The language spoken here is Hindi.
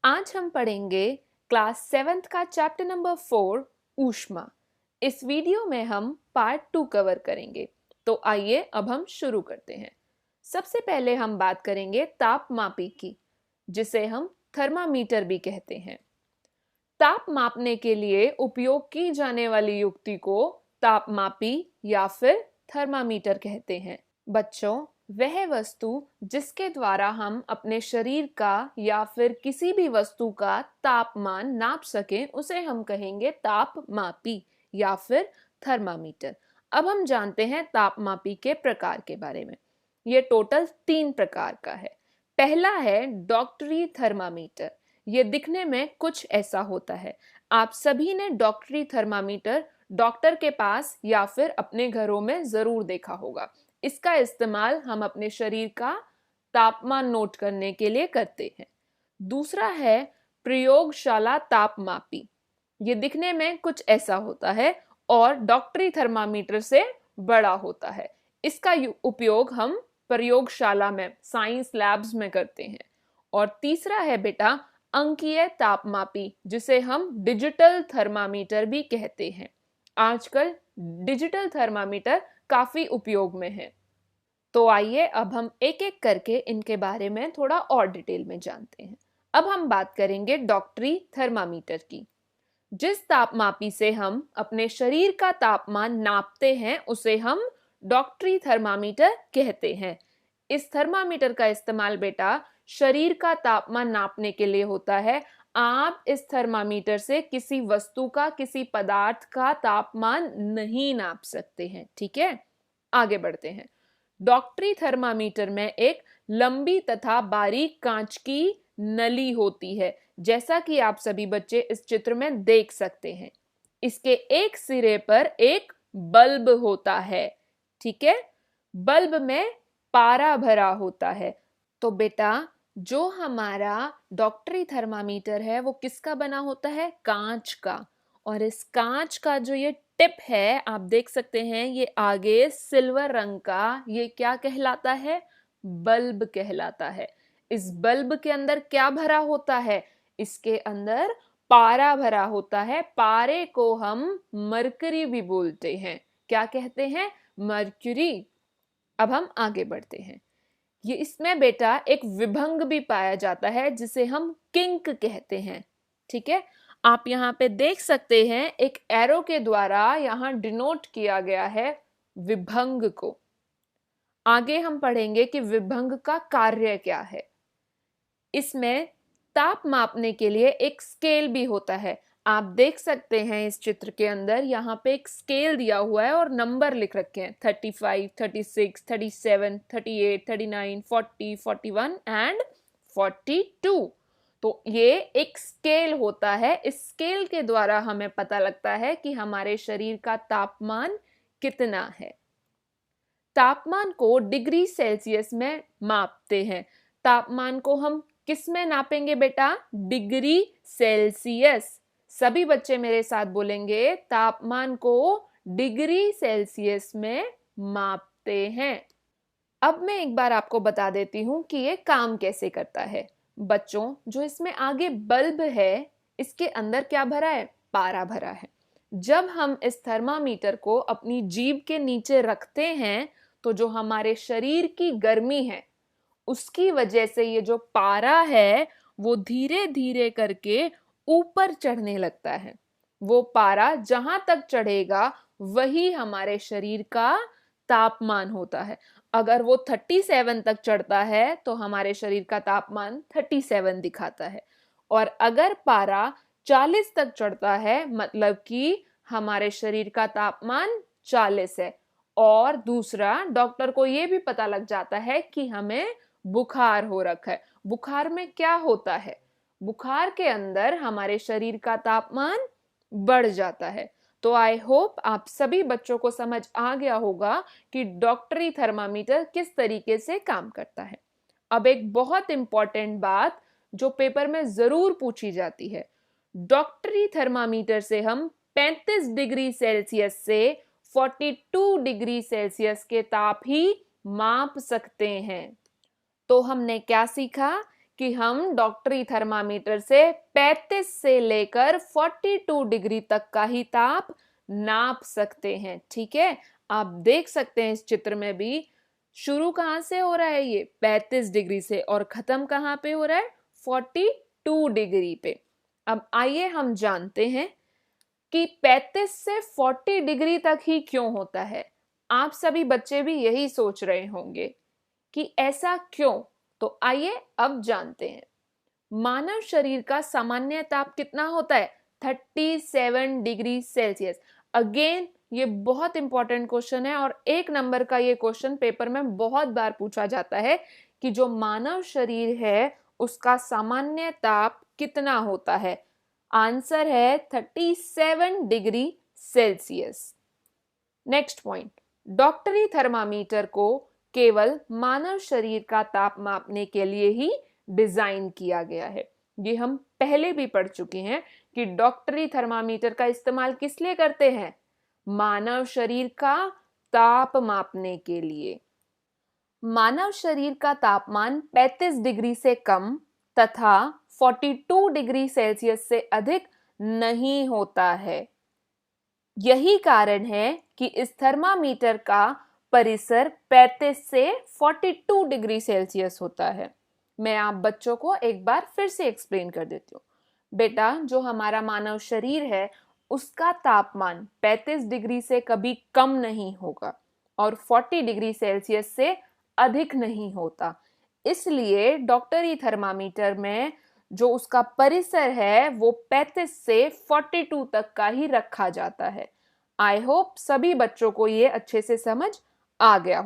आज हम पढ़ेंगे क्लास 7th का चैप्टर नंबर 4 ऊष्मा। इस वीडियो में हम पार्ट 2 कवर करेंगे। तो आइए अब हम शुरू करते हैं। सबसे पहले हम बात करेंगे तापमापी की, जिसे हम थर्मामीटर भी कहते हैं। ताप मापने के लिए उपयोग की जाने वाली युक्ति को तापमापी या फिर थर्मामीटर कहते हैं। बच्चों, वह वस्तु जिसके द्वारा हम अपने शरीर का या फिर किसी भी वस्तु का तापमान नाप सकें उसे हम कहेंगे तापमापी या फिर थर्मामीटर। अब हम जानते हैं तापमापी के प्रकार के बारे में। ये टोटल 3 प्रकार का है। पहला है डॉक्टरी थर्मामीटर। ये दिखने में कुछ ऐसा होता है। आप सभी ने डॉक्टरी थर्मामीटर डॉक्टर के पास या फिर अपने घरों में जरूर देखा होगा। इसका इस्तेमाल हम अपने शरीर का तापमान नोट करने के लिए करते हैं। दूसरा है प्रयोगशाला तापमापी। ये दिखने में कुछ ऐसा होता है और डॉक्टरी थर्मामीटर से बड़ा होता है। इसका उपयोग हम प्रयोगशाला में, साइंस लैब्स में करते हैं। और तीसरा है बेटा अंकीय तापमापी, जिसे हम डिजिटल थर्मामीटर भी कहते हैं। आजकल डिजिटल थर्मामीटर काफी उपयोग में है। तो आइए अब हम एक एक करके इनके बारे में थोड़ा और डिटेल में जानते हैं। अब हम बात करेंगे डॉक्टरी थर्मामीटर की। जिस तापमापी से हम अपने शरीर का तापमान नापते हैं उसे हम डॉक्टरी थर्मामीटर कहते हैं। इस थर्मामीटर का इस्तेमाल बेटा शरीर का तापमान नापने के लिए होता है। आप इस थर्मामीटर से किसी वस्तु का, किसी पदार्थ का तापमान नहीं नाप सकते हैं। ठीक है, आगे बढ़ते हैं। डॉक्टरी थर्मामीटर में एक लंबी तथा बारीक कांच की नली होती है, जैसा कि आप सभी बच्चे इस चित्र में देख सकते हैं। इसके एक सिरे पर एक बल्ब होता है। ठीक है, बल्ब में पारा भरा होता है। तो बेटा जो हमारा डॉक्टरी थर्मामीटर है वो किसका बना होता है? कांच का। और इस कांच का जो ये टिप है आप देख सकते हैं, ये आगे सिल्वर रंग का, ये क्या कहलाता है? बल्ब कहलाता है। इस बल्ब के अंदर क्या भरा होता है? इसके अंदर पारा भरा होता है। पारे को हम मरकरी भी बोलते हैं। क्या कहते हैं? मर्क्यूरी। अब हम आगे बढ़ते हैं। ये इसमें बेटा एक विभंग भी पाया जाता है जिसे हम किंक कहते हैं। ठीक है, आप यहाँ पे देख सकते हैं एक एरो के द्वारा यहाँ डिनोट किया गया है विभंग को। आगे हम पढ़ेंगे कि विभंग का कार्य क्या है। इसमें ताप मापने के लिए एक स्केल भी होता है। आप देख सकते हैं इस चित्र के अंदर यहाँ पे एक स्केल दिया हुआ है और नंबर लिख रखे हैं 35, 36, 37, 38, 39, 40, 41 एंड 42। तो ये एक स्केल होता है। इस स्केल के द्वारा हमें पता लगता है कि हमारे शरीर का तापमान कितना है। तापमान को डिग्री सेल्सियस में मापते हैं। तापमान को हम किस में नापेंगे बेटा? Degree Celsius. सभी बच्चे मेरे साथ बोलेंगे, तापमान को डिग्री सेल्सियस में मापते हैं। अब मैं एक बार आपको बता देती हूं कि ये काम कैसे करता है। बच्चों, जो इसमें आगे बल्ब है, इसके अंदर क्या भरा है? पारा भरा है। जब हम इस थर्मामीटर को अपनी जीभ के नीचे रखते हैं तो जो हमारे शरीर की गर्मी है उसकी वजह से ये जो पारा है वो धीरे धीरे करके ऊपर चढ़ने लगता है। वो पारा जहां तक चढ़ेगा वही हमारे शरीर का तापमान होता है। अगर वो 37 तक चढ़ता है तो हमारे शरीर का तापमान 37 दिखाता है। और अगर पारा 40 तक चढ़ता है मतलब कि हमारे शरीर का तापमान 40 है। और दूसरा, डॉक्टर को ये भी पता लग जाता है कि हमें बुखार हो रखा है। बुखार में क्या होता है? बुखार के अंदर हमारे शरीर का तापमान बढ़ जाता है। तो आई होप आप सभी बच्चों को समझ आ गया होगा कि डॉक्टरी थर्मामीटर किस तरीके से काम करता है। अब एक बहुत इंपॉर्टेंट बात जो पेपर में जरूर पूछी जाती है, डॉक्टरी थर्मामीटर से हम 35 डिग्री सेल्सियस से 42 डिग्री सेल्सियस के ताप ही माप सकते हैं। तो हमने क्या सीखा कि हम डॉक्टरी थर्मामीटर से 35 से लेकर 42 डिग्री तक का ही ताप नाप सकते हैं। ठीक है, आप देख सकते हैं इस चित्र में भी शुरू कहां से हो रहा है, ये 35 डिग्री से, और खत्म कहां पे हो रहा है, 42 डिग्री पे। अब आइए हम जानते हैं कि 35 से 40 डिग्री तक ही क्यों होता है। आप सभी बच्चे भी यही सोच रहे होंगे कि ऐसा क्यों। तो आइए अब जानते हैं। मानव शरीर का सामान्य ताप कितना होता है, 37 डिग्री सेल्सियस। अगेन ये बहुत इंपॉर्टेंट क्वेश्चन है और 1 नंबर का ये क्वेश्चन पेपर में बहुत बार पूछा जाता है कि जो मानव शरीर है उसका सामान्य ताप कितना होता है। आंसर है 37 डिग्री सेल्सियस। नेक्स्ट पॉइंट, डॉक्टरी थर्मामीटर को केवल मानव शरीर का ताप मापने के लिए ही डिजाइन किया गया है। ये हम पहले भी पढ़ चुके हैं कि डॉक्टरी थर्मामीटर का इस्तेमाल किस लिए करते हैं, मानव शरीर का ताप मापने के लिए। मानव शरीर का तापमान 35 डिग्री से कम तथा 42 डिग्री सेल्सियस से अधिक नहीं होता है। यही कारण है कि इस थर्मामीटर का परिसर 35 से 42 डिग्री सेल्सियस होता है। मैं आप बच्चों को एक बार फिर से एक्सप्लेन कर देती हूँ। बेटा, जो हमारा मानव शरीर है उसका तापमान 35 डिग्री से कभी कम नहीं होगा और 40 डिग्री सेल्सियस से अधिक नहीं होता। इसलिए डॉक्टरी थर्मामीटर में जो उसका परिसर है वो 35 से 42 तक का ही रखा जाता है। आई होप सभी बच्चों को ये अच्छे से समझ आ गया हो।